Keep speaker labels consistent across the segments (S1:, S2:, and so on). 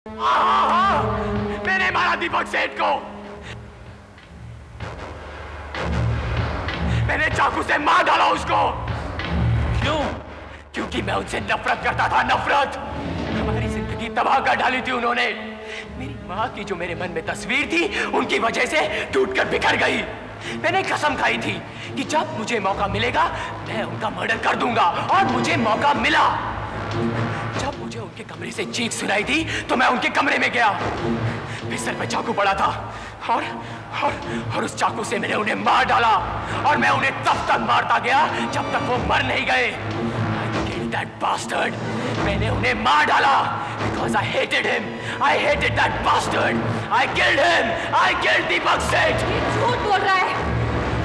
S1: मैंने मारा दीपक सेठ को। मैंने चाकू से मार डाला उसको। क्यों? क्योंकि मैं उनसे नफरत करता था, नफरत। हमारी जिंदगी तबाह कर डाली थी उन्होंने। मेरी माँ की जो मेरे मन में तस्वीर थी, उनकी वजह से टूटकर बिखर गई। मैंने कसम खाई थी कि जब मुझे मौका मिलेगा मैं उनका मर्डर कर दूंगा, और मुझे मौका मिला। जब मुझे उनके कमरे से चीख सुनाई थी तो मैं उनके कमरे में गया। बिस्तर पे चाकू पड़ा था और उस चाकू से मैंने उन्हें मार डाला, और मैं उन्हें तब तक मारता गया जब तक वो मर नहीं गए। I killed that bastard. मैंने उन्हें मार डाला because I hated him. I hated that bastard. I killed him. I killed दीपक सेठ।
S2: ये झूठ बोल रहा है,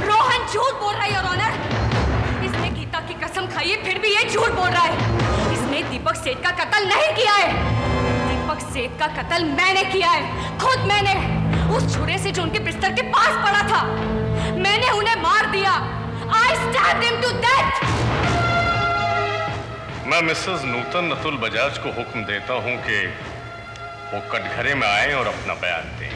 S2: रोहन झूठ बोल रहा है योर ऑनर। इसने गीता की कसम खाई है, फिर भी ये झूठ बोल रहा है। इसने दीपक सेठ का कत्ल नहीं किया है। दीपक सेठ का कत्ल मैंने किया है, खुद मैंने। उस छुरे से जो उनके बिस्तर के पास पड़ा था, मैंने उन्हें मार दिया। I stabbed him to death.
S3: मैं मिसेस नूतन अतुल बजाज को हुक्म देता हूं कि वो कटघरे में आए और अपना बयान दें।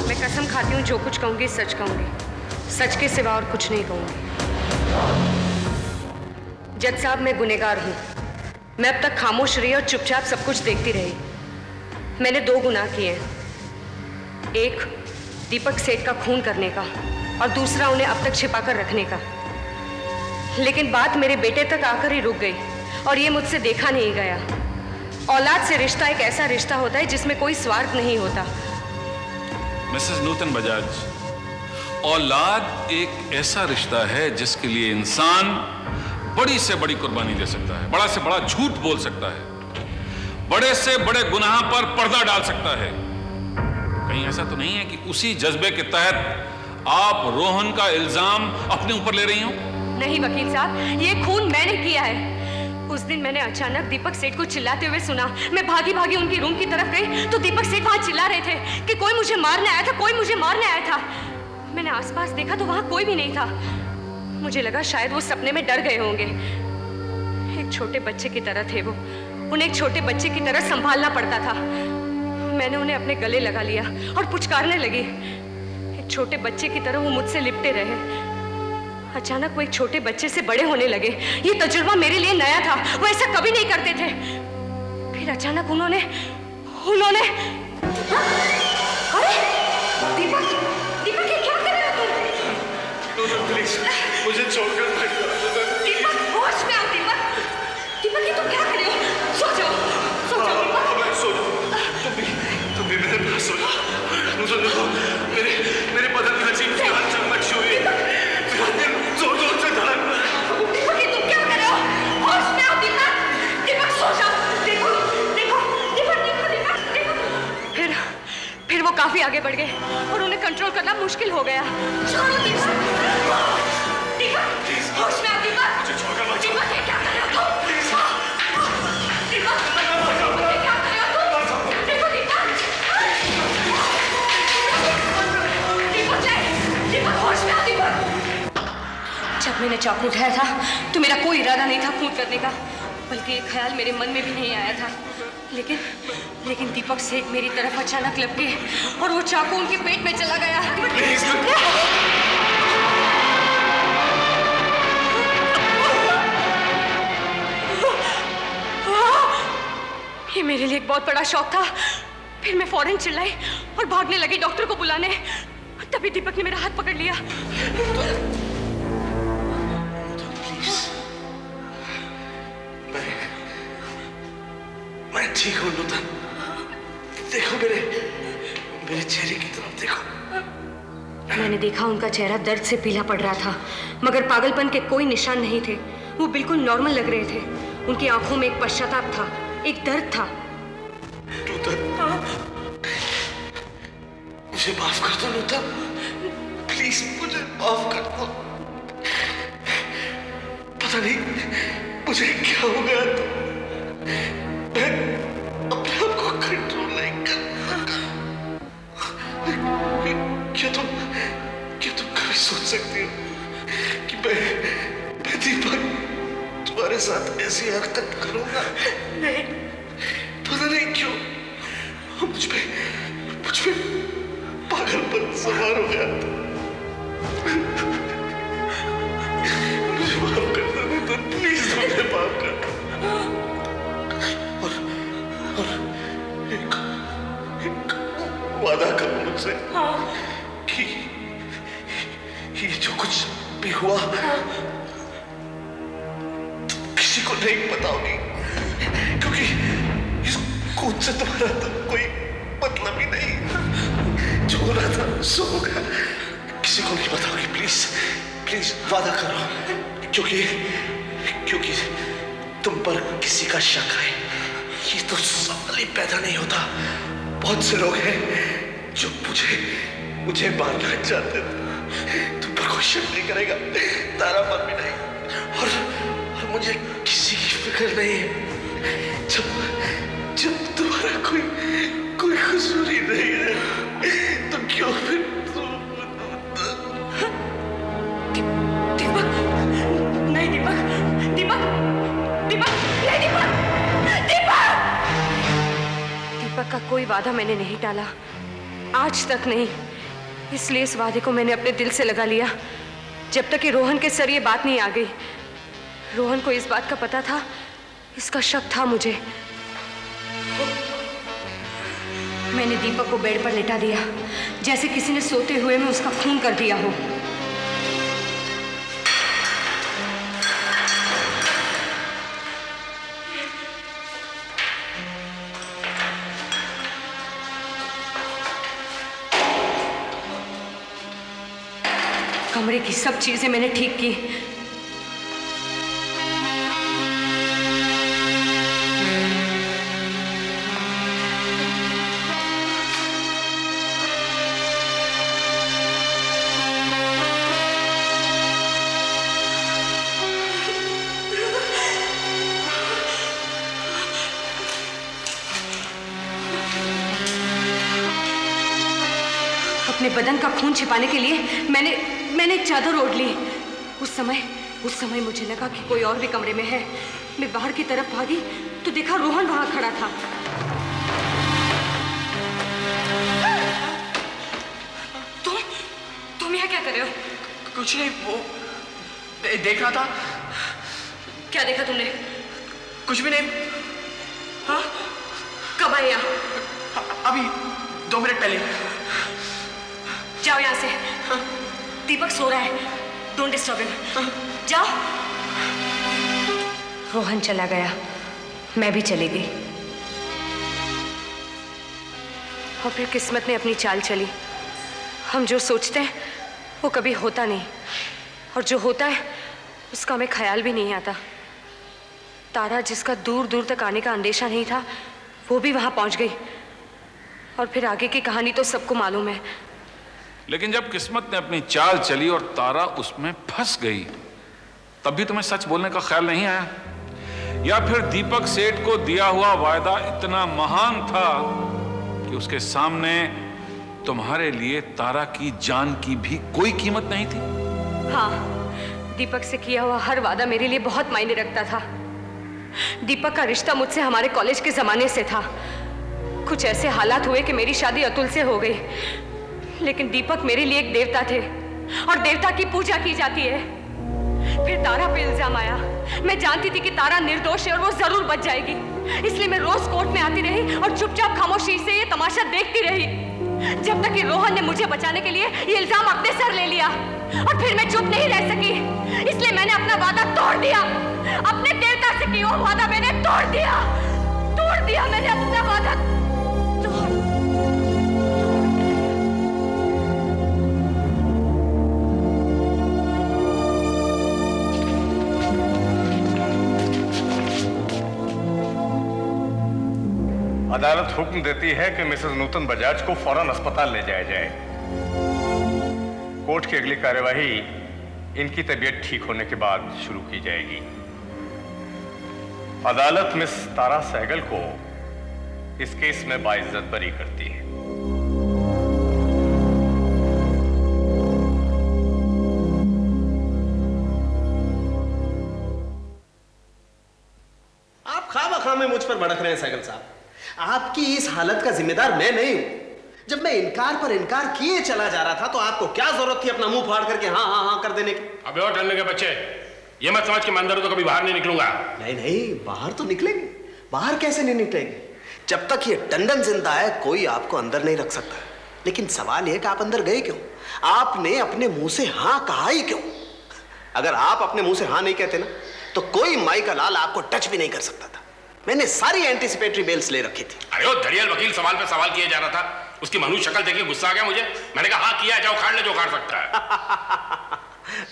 S2: मैं कसम खाती हूँ जो कुछ कहूंगी सच कहूंगी, सच के सिवा और कुछ नहीं कहूंगी। जज साहब, मैं गुनहगार हूं। मैं अब तक खामोश रही और चुपचाप सब कुछ देखती रही। मैंने 2 गुनाह किए हैं, एक दीपक सेठ का खून करने का, और दूसरा उन्हें अब तक छिपाकर रखने का। लेकिन बात मेरे बेटे तक आकर ही रुक गई, और ये मुझसे देखा नहीं गया। औलाद से रिश्ता एक ऐसा रिश्ता होता है जिसमें कोई स्वार्थ नहीं होता।
S4: मिसेस नूतन बजाज, औलाद एक ऐसा रिश्ता है जिसके लिए इंसान बड़ी से बड़ी कुर्बानी दे सकता है, बड़ा से बड़ा झूठ बोल सकता है, बड़े से बड़े गुनाह पर पर्दा डाल सकता है। कहीं ऐसा तो नहीं है कि उसी जज्बे के तहत आप रोहन का इल्जाम अपने ऊपर ले रही हो?
S2: नहीं वकील साहब, ये खून मैंने किया है। उस दिन मैंने अचानक दीपक सेठ को चिल्लाते हुए सुना। मैं भागी भागी उनकी रूम की तरफ गई तो दीपक सेठ वहां चिल्ला रहे थे कि कोई मुझे मारने आया था, कोई मुझे मारने आया था। मैंने आसपास देखा तो वहां कोई भी नहीं था। मुझे लगा शायद वो सपने में डर गए होंगे। एक छोटे बच्चे की तरह थे वो, उन्हें एक छोटे बच्चे की तरह संभालना पड़ता था। मैंने उन्हें अपने गले लगा लिया और पुचकारने लगी। एक छोटे बच्चे की तरह वो मुझसे लिपटे रहे। अचानक वो एक छोटे बच्चे से बड़े होने लगे। ये तजुर्बा मेरे लिए नया था, वो ऐसा कभी नहीं करते थे। फिर अचानक उन्होंने अरे दीपक, दीपक ये क्या कर रहे हो तुम?
S3: प्लीज मुझे छोड़कर मत जाओ।
S2: दीपक होश में आओ। दीपक, दीपक ये तुम क्या कर रहे हो? सो जाओ, सो जाओ दीपक।
S3: सो जाओ, तुम भी मेरे पास सो जाओ। मुझे देखो, मेरे बदन में अजीब सी हलचल मची हुई है। जोर जोर से धड़क।
S2: दीपक ये तुम क्या कर रहे हो? होश में आओ दीपक, दीपक सो जाओ। देखो देखो दीपक, देखो दीपक, देखो। फिर वो काफी आगे बढ़ गए और उन्हें कंट्रोल करना मुश्किल हो गया। छोड़ो दीपक, दीपक होश में आओ दीपक।
S3: मुझे छोड़कर मत जाओ।
S2: दीपक ये क्या कर रहे हो तुम? दीपक ये क्या कर रहे हो तुम? देखो दीपक, दीपक होश में आओ दीपक। जब मैंने चाकू उठाया था तो मेरा कोई इरादा नहीं था खून करने का, बल्कि एक ख्याल मेरे मन में भी नहीं आया था। लेकिन दीपक सेठ मेरी तरफ अचानक लपके और वो चाकू उनके पेट में चला गया। ये मेरे लिए एक बहुत बड़ा शौक था। फिर मैं फौरन चिल्लाई और भागने लगी डॉक्टर को बुलाने। तभी दीपक ने मेरा हाथ पकड़ लिया।
S1: मैं ठीक हूँ नूतन। देखो मेरे चेहरे की तरफ देखो।
S2: मैंने देखा उनका चेहरा दर्द से पीला पड़ रहा था, मगर पागलपन के कोई निशान नहीं थे। वो बिल्कुल नॉर्मल लग रहे थे। उनकी आंखों में एक पश्चाताप था, एक दर्द था।
S1: नूतन, मुझे माफ कर दो नूतन, प्लीज मुझे माफ कर दो। पता नहीं मुझे क्या हो गया, मैं अपने आप को
S3: सकती हूँ कि मैं दीपक तुम्हारे साथ ऐसी हरकत करूंगा?
S2: नहीं।
S3: पता नहीं क्यों मुझ पे पागलपन सवार हो गया। मुझे माफ कर दो नूतन, प्लीज मुझे माफ कर दो। और एक वादा करो मुझसे कि ये जो कुछ भी हुआ किसी को नहीं बताओगी, क्योंकि इस खून से तुम्हारा तो कोई मतलब ही नहीं। जो हो रहा था सो हो गया, किसी को नहीं बताओगी। प्लीज प्लीज वादा करो, क्योंकि तुम पर किसी का शक है ये तो सवाल ही पैदा नहीं होता। बहुत से लोग हैं जो मुझे मारना चाहते थे, तुम पर कोई शक नहीं करेगा, तारा पर भी नहीं। और मुझे किसी की फिक्र नहीं है। जब तुम्हारा कोई कसूर ही नहीं है तो क्यों फिर
S2: दीपक नहीं, दीपक दीपक दीपक नहीं, दीपक का कोई वादा मैंने नहीं टाला, आज तक नहीं। इसलिए इस वादे को मैंने अपने दिल से लगा लिया जब तक कि रोहन के सर ये बात नहीं आ गई। रोहन को इस बात का पता था, इसका शक था मुझे। मैंने दीपक को बेड पर लेटा दिया, जैसे किसी ने सोते हुए में उसका खून कर दिया हो। कमरे की सब चीजें मैंने ठीक की। अपने बदन का खून छिपाने के लिए मैंने एक चादर ओढ़ ली। उस समय मुझे लगा कि कोई और भी कमरे में है। मैं बाहर की तरफ भागी तो देखा रोहन वहां खड़ा था। तुम यहाँ क्या कर रहे हो?
S1: कुछ नहीं, वो देख रहा था।
S2: क्या देखा तुमने?
S1: कुछ भी नहीं।
S2: हाँ? कब आए यहाँ?
S1: अभी 2 मिनट पहले।
S2: जाओ यहाँ से। दीपक सो रहा है, डोंट डिस्टर्ब हिम। जाओ। रोहन चला गया, मैं भी चली गई। और फिर किस्मत ने अपनी चाल चली। हम जो सोचते हैं वो कभी होता नहीं, और जो होता है उसका हमें ख्याल भी नहीं आता। तारा, जिसका दूर दूर तक आने का अंदेशा नहीं था, वो भी वहां पहुंच गई। और फिर आगे की कहानी तो सबको मालूम है।
S4: लेकिन जब किस्मत ने अपनी चाल चली और तारा उसमें फंस गई, तब भी तुम्हें सच बोलने का ख्याल नहीं आया? या फिर दीपक सेठ को दिया हुआ वायदा इतना महान था कि उसके सामने तुम्हारे लिए तारा की जान की भी कोई कीमत नहीं थी?
S2: हाँ, दीपक से किया हुआ हर वादा मेरे लिए बहुत मायने रखता था। दीपक का रिश्ता मुझसे हमारे कॉलेज के जमाने से था। कुछ ऐसे हालात हुए कि मेरी शादी अतुल से हो गई, लेकिन दीपक मेरे लिए एक देवता थे और देवता की पूजा की जाती है। फिर तारा पे इल्जाम आया। मैं जानती थी कि तारा निर्दोष है और वो जरूर बच जाएगी, इसलिए मैं रोज कोर्ट में आती रही और चुपचाप खामोशी से ये तमाशा देखती रही, जब तक कि रोहन ने मुझे बचाने के लिए ये इल्जाम अपने सर ले लिया। और फिर मैं चुप नहीं रह सकी, इसलिए मैंने अपना वादा तोड़ दिया। अपने देवता से किया हुआ वादा मैंने तोड़ दिया मैंने अपना वादा तोड़।
S5: अदालत हुक्म देती है कि मिसेस नूतन बजाज को फौरन अस्पताल ले जाया जाए। कोर्ट की अगली कार्यवाही इनकी तबीयत ठीक होने के बाद शुरू की जाएगी। अदालत मिस तारा सहगल को इस केस में बाइज्जत बरी करती है।
S3: पर भड़क रहे हैं सहगल साहब? आपकी इस हालत का जिम्मेदार मैं नहीं हूं। जब मैं इनकार पर इनकार किए चला जा रहा था तो आपको क्या जरूरत थी अपना मुंह फाड़ करके हाँ हाँ हाँ कर देने की?
S5: अबे और टलने के बच्चे, ये मत समझ कि मैं अंदर तो कभी बाहर नहीं निकलूंगा।
S3: नहीं नहीं, बाहर तो निकलेंगे। बाहर कैसे नहीं निकलेंगे? जब तक ये टंडन जिंदा है कोई आपको अंदर नहीं रख सकता। लेकिन सवाल यह कि आप अंदर गए क्यों? आपने अपने मुंह से हाँ कहा ही क्यों? अगर आप अपने मुंह से हाँ नहीं कहते ना तो कोई माई का लाल आपको टच भी नहीं कर सकता था। मैंने सारी एंटीसिपेटरी बेल्स ले रखी थी।
S5: अरे वो धड़ियल वकील सवाल पे सवाल किए जा रहा था, उसकी मनुष्य शक्ल देखिए गुस्सा आ गया मुझे। मैंने कहा हाँ किया, जाओ उखाड़ ले जो उखाड़ सकता है।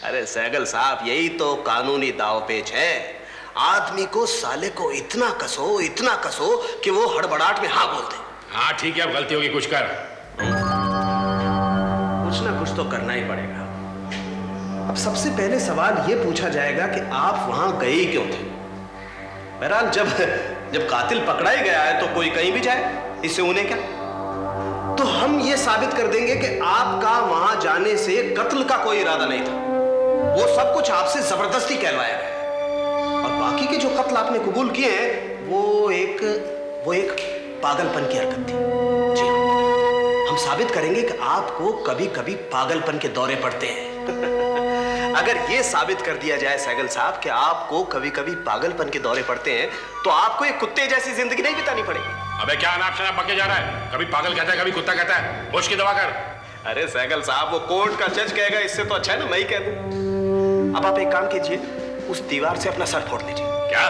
S3: अरे सहगल साहब, यही तो कानूनी दावपेच है। आदमी को साले को इतना कसो कि वो हड़बड़ाहट में हाँ बोल दे।
S5: हाँ ठीक है, अब गलती होगी, कुछ कर।
S3: कुछ ना कुछ तो करना ही पड़ेगा। अब सबसे पहले सवाल ये पूछा जाएगा कि आप वहां गए क्यों थे? बहरहाल जब कातिल पकड़ा ही गया है तो कोई कहीं भी जाए, इससे उन्हें क्या? तो हम ये साबित कर देंगे कि आपका वहां जाने से कत्ल का कोई इरादा नहीं था। वो सब कुछ आपसे जबरदस्ती कहलवाया गया है। और बाकी के जो कत्ल आपने कबूल किए हैं वो एक पागलपन की हरकत थी। जी हाँ, हम साबित करेंगे कि आपको कभी कभी पागलपन के दौरे पड़ते हैं। अगर ये साबित कर दिया जाए सहगल साहब कि आपको कभी कभी पागलपन के दौरे पड़ते हैं तो आपको एक कुत्ते जैसी जिंदगी नहीं बितानी पड़ेगी।
S5: अबे क्या अनाप शनाप बके जा रहा है? कभी पागल कहता है, कभी कुत्ता कहता है। होश की दवा कर।
S3: अरे सहगल साहब, वो कोर्ट का जज कहेगा, इससे तो अच्छा है ना मैं ही कह दूं। अब आप एक काम कीजिए, उस दीवार से अपना सर फोड़ लीजिए।
S5: क्या?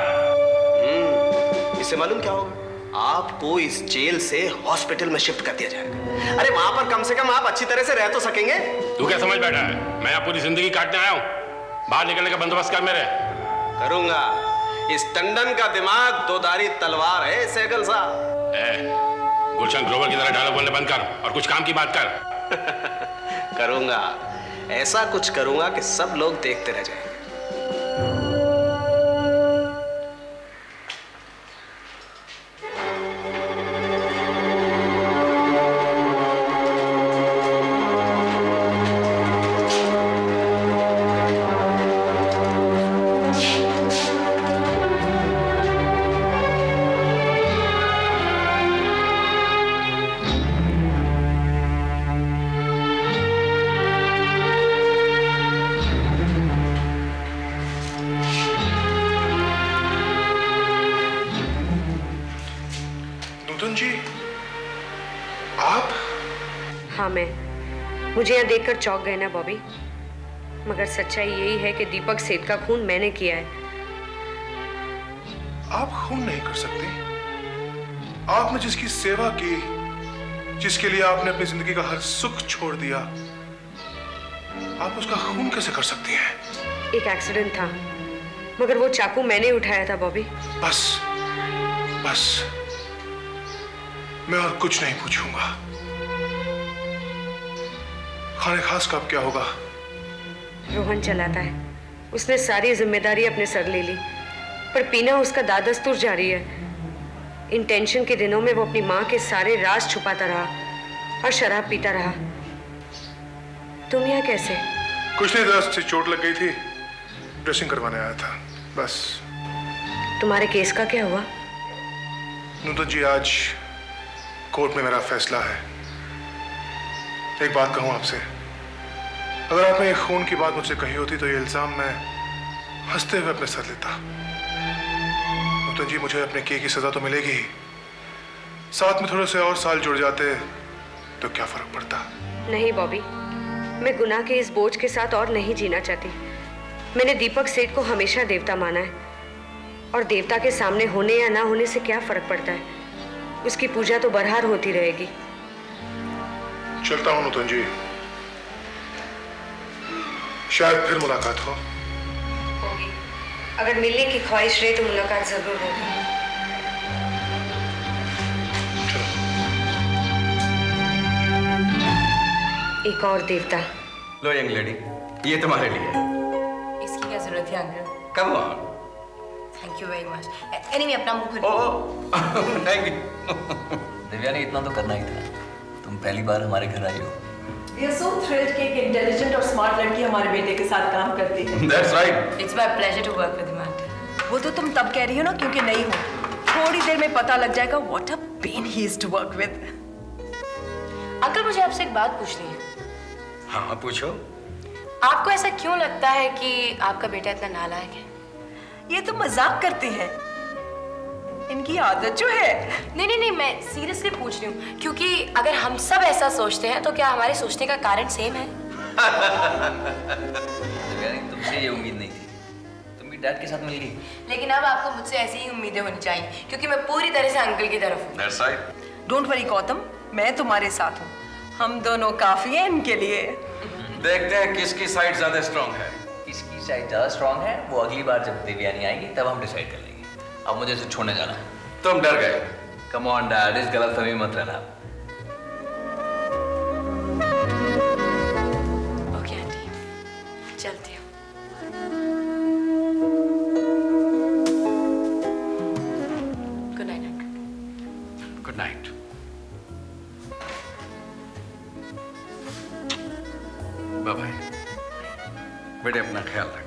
S3: इससे मालूम क्या होगा? आपको इस जेल से हॉस्पिटल में शिफ्ट कर दिया जाएगा। अरे वहां पर कम से कम आप अच्छी तरह से रह तो सकेंगे।
S5: तू क्या समझ बैठा है? मैं यहाँ पूरी जिंदगी काटने आया हूँ। बाहर निकलने का बंदोबस्त कर मेरे।
S3: करूंगा। इस टंडन का दिमाग दोधारी तलवार है सहगल साहब।
S5: गुलशन ग्रोवर की तरह डायलॉग बोलने बंद कर और कुछ काम की बात कर।
S3: करूंगा, ऐसा कुछ करूंगा कि सब लोग देखते रह जाएंगे।
S2: मुझे यहाँ देखकर चौंक गए ना बॉबी? मगर सच्चाई यही है कि दीपक सेठ का खून मैंने किया है।
S6: आप खून नहीं कर सकते। आपने जिसकी सेवा की, जिसके लिए आपने अपनी जिंदगी का हर सुख छोड़ दिया, आप उसका खून कैसे कर सकती हैं?
S2: एक एक्सीडेंट था, मगर वो चाकू मैंने उठाया था बॉबी।
S6: बस मैं और कुछ नहीं पूछूंगा। खाने खास का अब क्या होगा?
S2: रोहन चलाता है, उसने सारी जिम्मेदारी अपने सर ले ली, पर पीना उसका दादस्तूर जारी है। इन टेंशन के दिनों में वो अपनी माँ के सारे राज छुपाता रहा और शराब पीता रहा। तुम यहाँ कैसे?
S6: कुछ नहीं, दस्त से चोट लग गई थी, ड्रेसिंग करवाने आया था, बस।
S2: तुम्हारे केस का क्या हुआ?
S6: नूतन जी, आज कोर्ट में मेरा फैसला है। एक बात कहूं आपसे, अगर आपने एक खून की बात मुझसे कही होती तो ये इल्जाम मैं हंसते हुए अपने सर लेता। नूतन जी, मुझे अपने किए की सजा तो मिलेगी ही, साथ में थोड़े से और साल जुड़ जाते तो क्या फर्क पड़ता?
S2: नहीं बॉबी, मैं गुनाह के इस बोझ के साथ और नहीं जीना चाहती। मैंने दीपक सेठ को हमेशा देवता माना है, और देवता के सामने होने या ना होने से क्या फर्क पड़ता है? उसकी पूजा तो बरहार होती रहेगी।
S6: चलता हूं नूतन जी, शायद फिर मुलाकात हो।
S2: होगी, अगर मिलने की ख्वाहिश रहे तो मुलाकात जरूर होगी। एक और देवता।
S7: लो यंग लेडी, ये तुम्हारे लिए।
S8: इसकी क्या जरूरत है uncle?
S7: Come on.
S8: Thank you very much. Anyway अपना मुंह खोलो।
S7: Oh thank you. दिव्या ने इतना तो करना ही था, तुम पहली बार हमारे घर आई हो।
S9: We are so thrilled कि एक इंटेलिजेंट और स्मार्ट लड़की हमारे बेटे के साथ काम करती है।
S7: That's right.
S8: It's my pleasure to work with him, auntie.
S9: वो तो तुम तब कह रही हो ना क्योंकि नहीं हो। थोड़ी देर में पता लग जाएगा what a pain he is to work with.
S8: Uncle मुझे आपसे एक बात पूछनी है।
S10: हाँ पूछो।
S8: आपको ऐसा क्यों लगता है कि आपका बेटा इतना नालायक है?
S9: ये तो मजाक करते हैं, इनकी आदत जो है।
S8: नहीं, मैं सीरियसली पूछ रही हूँ, क्योंकि अगर हम सब ऐसा सोचते हैं तो क्या हमारे सोचने का कारण सेम है?
S7: तुमसे ये उम्मीद नहीं थी, तुम भी डैड के साथ मिल गई।
S8: लेकिन अब आपको मुझसे ऐसी ही उम्मीदें होनी चाहिए, क्योंकि मैं पूरी तरह से अंकल की तरफ हूँ।
S10: That's right.
S9: Don't worry Gautam, मैं तुम्हारे साथ हूँ, हम दोनों काफी हैं इनके लिए।
S10: देखते हैं किसकी साइड ज्यादा स्ट्रांग है।
S7: किसकी साइड ज्यादा स्ट्रांग है वो अगली बार जब देवयानी आएगी तब हम डिसाइड कर लेंगे। अब मुझे इसे छोड़ने जाना है।
S10: तुम डर गए?
S7: कम ऑन डैड, इस गलतफहमी मत रहना।
S8: ओके आंटी, चलती हूँ। Good night uncle.
S10: Good night. Bye bye. बेटे अपना ख्याल रखना।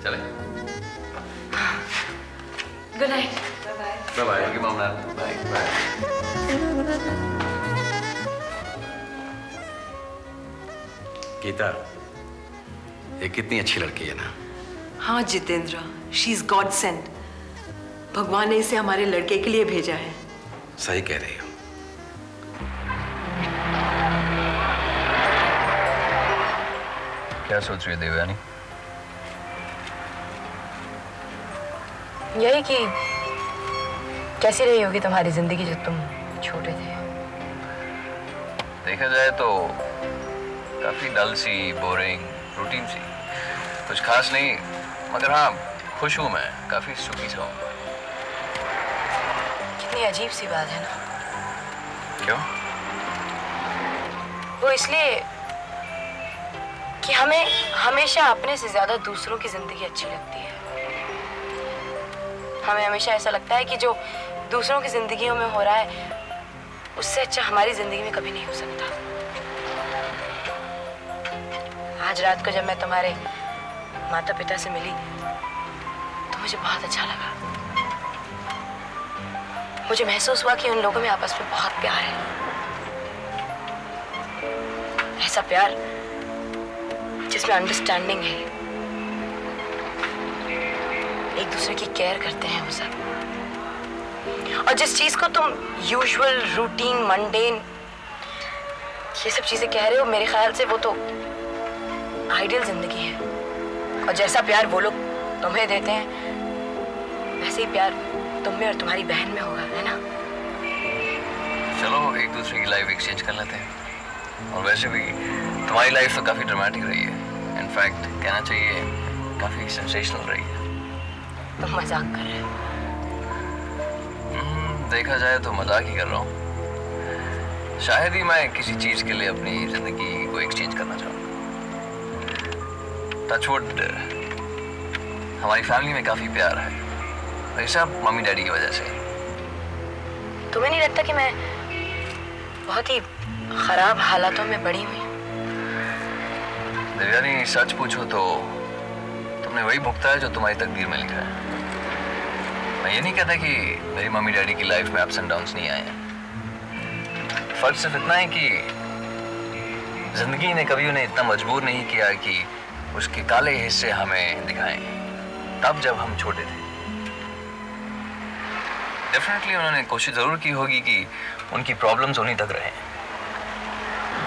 S10: चले।
S8: Good night.
S10: Bye bye. Bye bye. Bye. Geeta, ये कितनी अच्छी लड़की है ना?
S9: हाँ Jitendra, she is god sent. भगवान ने इसे हमारे लड़के के लिए भेजा है।
S10: सही कह रही हो।
S7: क्या सोच रही है देवयानी?
S8: यही कि कैसी रही होगी तुम्हारी जिंदगी जब तुम छोटे थे।
S7: देखा जाए तो काफी डल सी, बोरिंग, रूटीन सी, कुछ खास नहीं, मगर हाँ खुश हूं मैं, काफी सुखी सा हूं।
S8: कितनी अजीब सी बात है ना।
S7: क्यों?
S8: वो इसलिए कि हमें हमेशा अपने से ज्यादा दूसरों की जिंदगी अच्छी लगती है। हमें हमेशा ऐसा लगता है कि जो दूसरों की जिंदगियों में हो रहा है उससे अच्छा हमारी जिंदगी में कभी नहीं हो सकता। आज रात को जब मैं तुम्हारे माता पिता से मिली तो मुझे बहुत अच्छा लगा। मुझे महसूस हुआ कि उन लोगों में आपस में बहुत प्यार है। ऐसा प्यार जिसमें अंडरस्टैंडिंग है, एक दूसरे की केयर करते हैं वो सब। और जिस चीज को तुम यूजुअल, रूटीन, मंडेन ये सब चीजें कह रहे हो, मेरे ख्याल से वो तो आइडियल जिंदगी है। और जैसा प्यार वो लोग तुम्हें देते हैं वैसे ही प्यार तुम में और तुम्हारी बहन में होगा, है ना?
S7: चलो एक दूसरे की लाइफ एक्सचेंज कर लेते हैं। और वैसे भी तुम्हारी लाइफ तो काफी ड्रामेटिक रही है, इनफैक्ट कहना चाहिए काफी सेंसेशनल रही है।
S8: तुम मजाक कर रहे हो?
S7: देखा जाए तो मजाक ही कर रहा हूँ। शायद ही मैं किसी चीज के लिए अपनी जिंदगी को एक्सचेंज करना चाहूँ। टचवुड, हमारी फैमिली में काफी प्यार है, ये सब मम्मी डैडी की वजह से।
S8: तुम्हें नहीं लगता कि मैं बहुत ही खराब हालातों में बड़ी हुई?
S7: देवयानी सच पूछो तो तुमने वही भुगता है जो तुम्हारी तकदीर में लिखा है। मैं ये नहीं कहता कि मेरी मम्मी डैडी की लाइफ में अप्स एंड डाउन्स नहीं आए हैं। फर्क सिर्फ इतना है कि जिंदगी ने कभी उन्हें इतना मजबूर नहीं किया कि उसके काले हिस्से हमें दिखाएं, तब जब हम छोटे थे। डेफिनेटली उन्होंने कोशिश जरूर की होगी कि उनकी प्रॉब्लम्स उन्हीं तक रहें,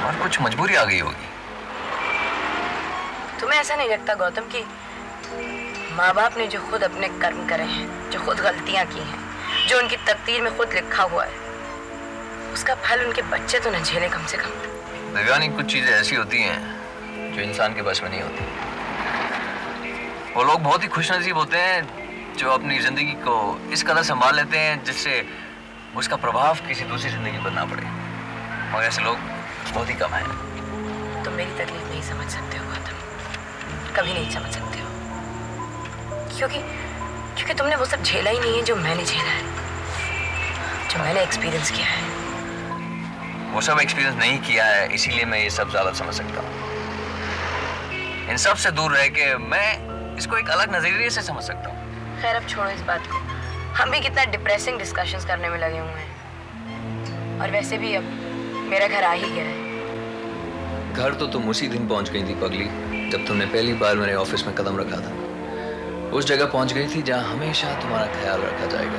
S7: और कुछ मजबूरी आ गई होगी।
S8: तुम्हें ऐसा नहीं लगता गौतम कि माँ बाप ने जो खुद अपने कर्म करे हैं, जो खुद गलतियां की हैं, जो उनकी तकदीर में खुद लिखा हुआ है, उसका फल उनके बच्चे तो न झेले कम से कम?
S7: देवयानी, कुछ चीजें ऐसी होती हैं जो इंसान के बस में नहीं होती। वो लोग बहुत ही खुशनसीब होते हैं जो अपनी जिंदगी को इस कदर संभाल लेते हैं जिससे उसका प्रभाव किसी दूसरी जिंदगी पर ना पड़े, और ऐसे लोग बहुत ही कम हैं।
S8: तुम मेरी तकलीफ नहीं समझ सकते हो गौतम, कभी नहीं समझ सकते हो, क्योंकि तुमने वो सब झेला ही नहीं है जो मैंने झेला है, जो मैंने एक्सपीरियंस किया है।
S7: वो सब एक्सपीरियंस नहीं किया है, इसीलिए मैं ये सब ज्यादा समझ सकता हूँ। इन सब से दूर रह के मैं इसको एक अलग नजरिए से समझ सकता हूँ।
S8: खैर अब छोड़ो इस बात को, हम भी कितना डिप्रेसिंग डिस्कशंस करने में लगे हुए हैं। और वैसे भी अब मेरा घर आ ही गया है।
S7: घर तो तुम उसी दिन पहुंच गई थी पगली, जब तुमने पहली बार मेरे ऑफिस में कदम रखा था। उस जगह पहुंच गई थी जहां हमेशा तुम्हारा ख्याल रखा जाएगा।